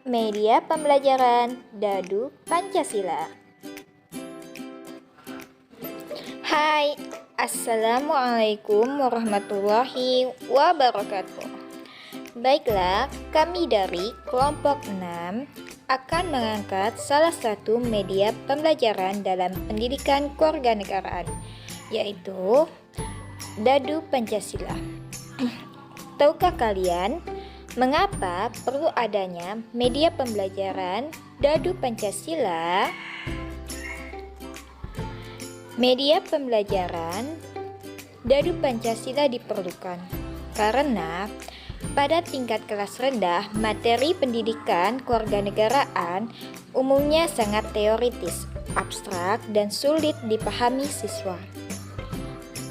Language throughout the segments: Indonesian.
Media pembelajaran Dadu Pancasila. Hai, Assalamualaikum warahmatullahi wabarakatuh. Baiklah, kami dari kelompok 6 akan mengangkat salah satu media pembelajaran dalam pendidikan kewarganegaraan, yaitu Dadu Pancasila. Tahukah kalian mengapa perlu adanya media pembelajaran Dadu Pancasila? Media pembelajaran Dadu Pancasila diperlukan karena pada tingkat kelas rendah, materi pendidikan kewarganegaraan umumnya sangat teoritis, abstrak, dan sulit dipahami siswa.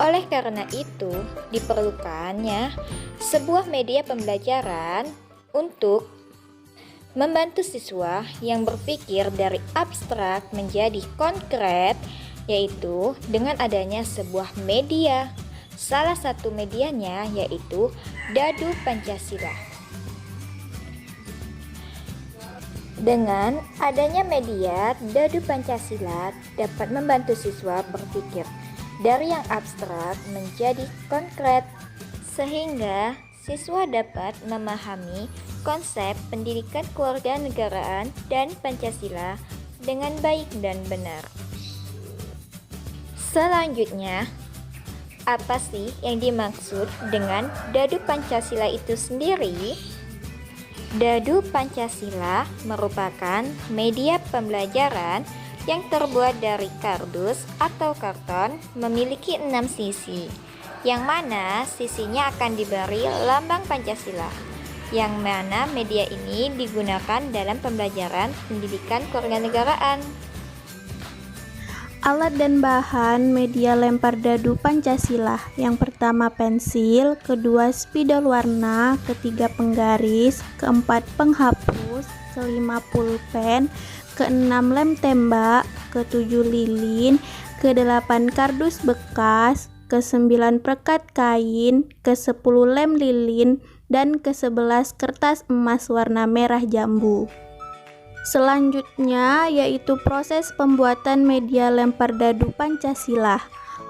Oleh karena itu, diperlukannya sebuah media pembelajaran untuk membantu siswa yang berpikir dari abstrak menjadi konkret, yaitu dengan adanya sebuah media. Salah satu medianya yaitu Dadu Pancasila. Dengan adanya media Dadu Pancasila dapat membantu siswa berpikir dari yang abstrak menjadi konkret, sehingga siswa dapat memahami konsep pendidikan kewarganegaraan dan Pancasila dengan baik dan benar. Selanjutnya, apa sih yang dimaksud dengan Dadu Pancasila itu sendiri? Dadu Pancasila merupakan media pembelajaran yang terbuat dari kardus atau karton, memiliki 6 sisi, yang mana sisinya akan diberi lambang Pancasila, yang mana media ini digunakan dalam pembelajaran pendidikan kewarganegaraan. Alat dan bahan media lempar dadu Pancasila. Yang pertama pensil, kedua spidol warna, ketiga penggaris, keempat penghapus, kelima pulpen, keenam lem tembak, ketujuh lilin, kedelapan kardus bekas, kesembilan perekat kain, kesepuluh lem lilin, dan ke-11 kertas emas warna merah jambu. Selanjutnya yaitu proses pembuatan media lempar dadu Pancasila.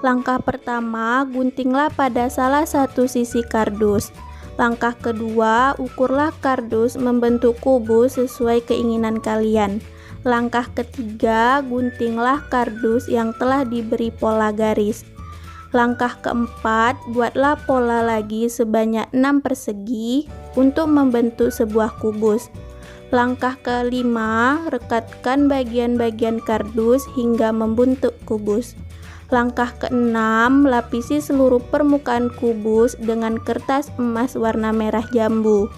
Langkah pertama, guntinglah pada salah satu sisi kardus. Langkah kedua, ukurlah kardus membentuk kubus sesuai keinginan kalian. Langkah ketiga, guntinglah kardus yang telah diberi pola garis. Langkah keempat, buatlah pola lagi sebanyak 6 persegi untuk membentuk sebuah kubus. Langkah kelima, rekatkan bagian-bagian kardus hingga membentuk kubus. Langkah keenam, lapisi seluruh permukaan kubus dengan kertas emas warna merah jambu.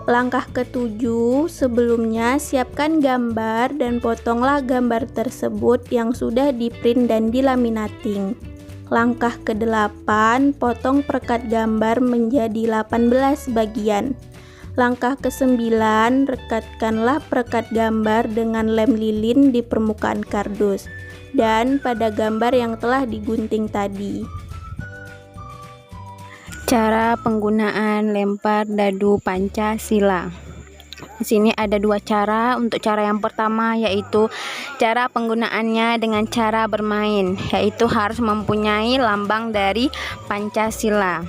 Langkah ketujuh, sebelumnya siapkan gambar dan potonglah gambar tersebut yang sudah diprint dan dilaminating. Langkah kedelapan, potong perekat gambar menjadi 18 bagian. Langkah ke-9, rekatkanlah perekat gambar dengan lem lilin di permukaan kardus dan pada gambar yang telah digunting tadi. Cara penggunaan lempar dadu Pancasila. Di sini ada 2 cara. Untuk cara yang pertama yaitu cara penggunaannya dengan cara bermain, yaitu harus mempunyai lambang dari Pancasila.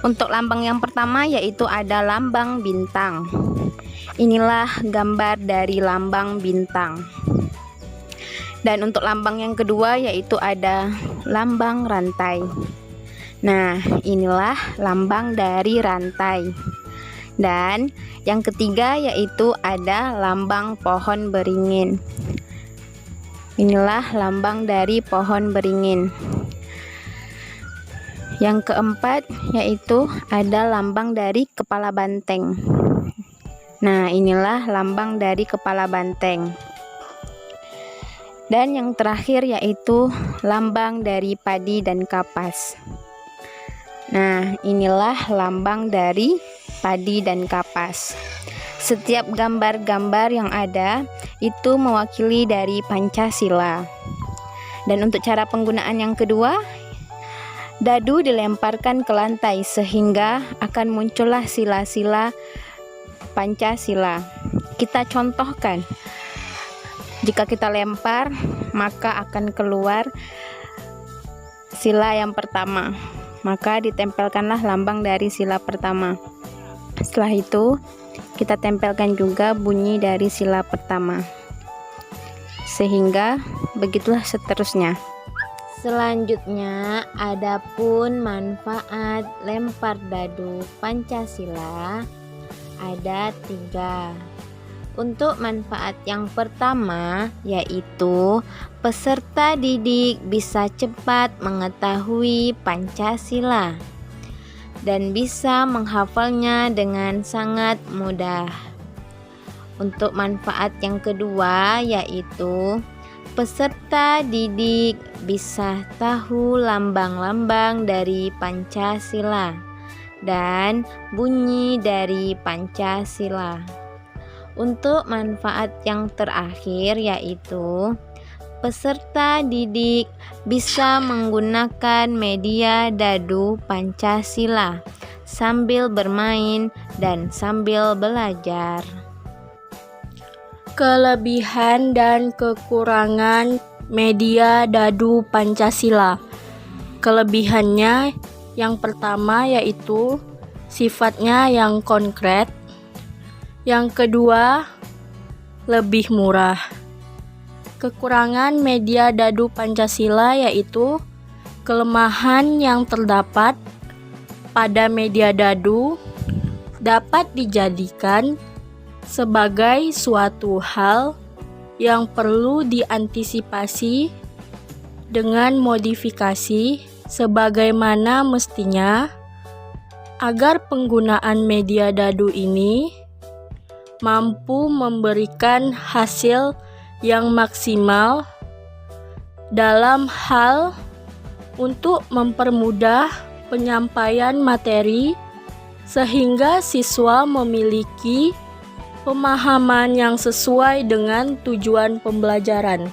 Untuk lambang yang pertama yaitu ada lambang bintang. Inilah gambar dari lambang bintang. Dan untuk lambang yang kedua yaitu ada lambang rantai. Nah, inilah lambang dari rantai. Dan yang ketiga yaitu ada lambang pohon beringin. Inilah lambang dari pohon beringin. Yang keempat yaitu ada lambang dari kepala banteng. Nah, inilah lambang dari kepala banteng. Dan yang terakhir yaitu lambang dari padi dan kapas. Nah, inilah lambang dari padi dan kapas. Setiap gambar-gambar yang ada itu mewakili dari Pancasila. Dan untuk cara penggunaan yang kedua, dadu dilemparkan ke lantai sehingga akan muncullah sila-sila Pancasila. kita contohkan. Jika kita lempar, maka akan keluar sila yang pertama. Maka ditempelkanlah lambang dari sila pertama. Setelah itu, kita tempelkan juga bunyi dari sila pertama. Sehingga begitulah seterusnya. Selanjutnya, adapun manfaat lempar dadu Pancasila ada 3. Untuk manfaat yang pertama, yaitu peserta didik bisa cepat mengetahui Pancasila dan bisa menghafalnya dengan sangat mudah. Untuk manfaat yang kedua, yaitu peserta didik bisa tahu lambang-lambang dari Pancasila dan bunyi dari Pancasila. Untuk manfaat yang terakhir, yaitu peserta didik bisa menggunakan media dadu Pancasila sambil bermain dan sambil belajar. Kelebihan dan kekurangan media dadu Pancasila. Kelebihannya yang pertama yaitu sifatnya yang konkret. Yang kedua, lebih murah. Kekurangan media dadu Pancasila yaitu kelemahan yang terdapat pada media dadu dapat dijadikan sebagai suatu hal yang perlu diantisipasi dengan modifikasi sebagaimana mestinya agar penggunaan media dadu ini mampu memberikan hasil yang maksimal dalam hal untuk mempermudah penyampaian materi sehingga siswa memiliki pemahaman yang sesuai dengan tujuan pembelajaran.